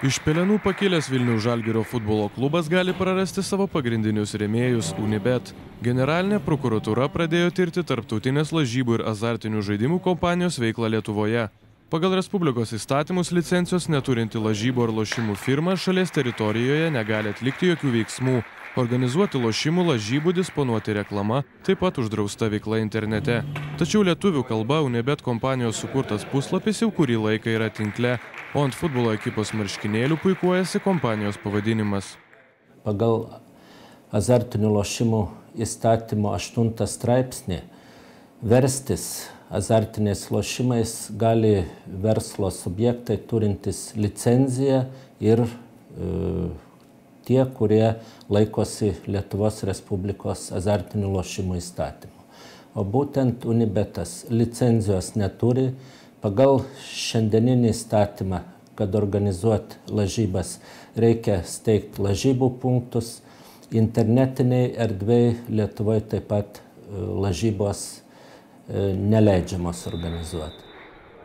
Iš pelenų pakilęs Vilniaus Žalgirio futbolo klubas gali prarasti savo pagrindinius rėmėjus Unibet. Generalinė prokuratūra pradėjo tirti tarptautinės lažybų ir azartinių žaidimų kompanijos veiklą Lietuvoje. Pagal Respublikos įstatymus licencijos neturinti lažybų ar lošimų firma šalies teritorijoje negali atlikti jokių veiksmų. Organizuoti lošimų, lažybų, disponuoti reklama, taip pat uždrausta veikla internete. Tačiau lietuvių kalba Unibet kompanijos sukurtas puslapis jau kurį laiką yra tinkle, o ant futbolo ekipos marškinėlių puikuojasi kompanijos pavadinimas. Pagal azartinių lošimų įstatymo 8 straipsnį verstis azartiniais lošimais gali verslo subjektai turintys licenciją ir tie, kurie laikosi Lietuvos Respublikos azartinių lošimų įstatymų. O būtent Unibetas licencijos neturi. Pagal šiandieninį įstatymą, kad organizuoti lažybas, reikia steigti lažybų punktus. Internetiniai erdvėj Lietuvoje taip pat lažybos neleidžiamos organizuoti.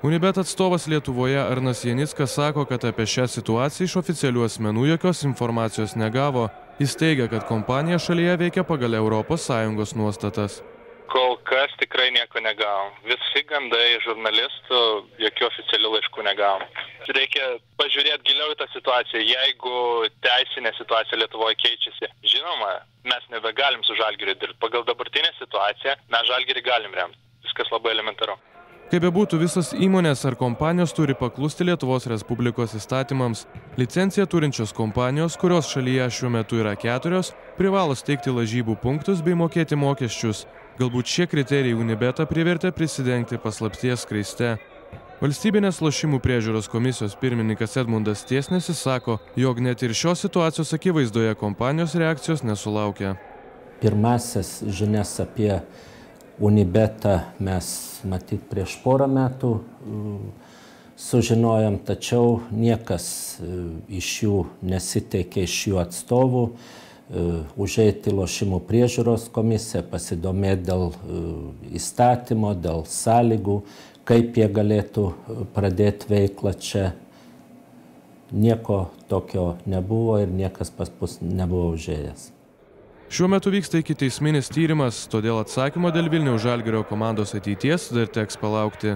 Unibet atstovas Lietuvoje Arnas Janickas sako, kad apie šią situaciją iš oficialių asmenų jokios informacijos negavo. Jis teigia, kad kompanija šalyje veikia pagal ES nuostatas. Kol kas tikrai nieko negavom. Visi gandai žurnalistų, jokių oficialių laiškų negavom. Reikia pažiūrėti giliau į tą situaciją. Jeigu teisinė situacija Lietuvoje keičiasi, žinoma, mes nebegalim su Žalgiriu dirbti. Pagal dabartinę situaciją mes Žalgirį galim remti. Viskas labai elementaru. Kaip bebūtų, visos įmonės ar kompanijos turi paklusti Lietuvos Respublikos įstatymams. Licenciją turinčios kompanijos, kurios šalyje šiuo metu yra 4, privalo steigti lažybų punktus bei mokėti mokesčius. Galbūt šie kriterijai Unibetą privertė prisidengti paslapties skraiste. Valstybinės lošimų priežiūros komisijos pirmininkas Edmundas Tiesnesis sako, jog net ir šios situacijos akivaizdoje kompanijos reakcijos nesulaukia. Pirmasis žinias apie Unibetą mes matyt prieš porą metų sužinojom, tačiau niekas iš jų nesiteikė, iš jų atstovų užeiti lošimų priežiūros komisiją, pasidomėti dėl įstatymo, dėl sąlygų, kaip jie galėtų pradėti veiklą čia. Nieko tokio nebuvo ir niekas pas mus nebuvo užėjęs. Šiuo metu vyksta ikiteisminis tyrimas, todėl atsakymo dėl Vilniaus Žalgirio komandos ateities dar teks palaukti.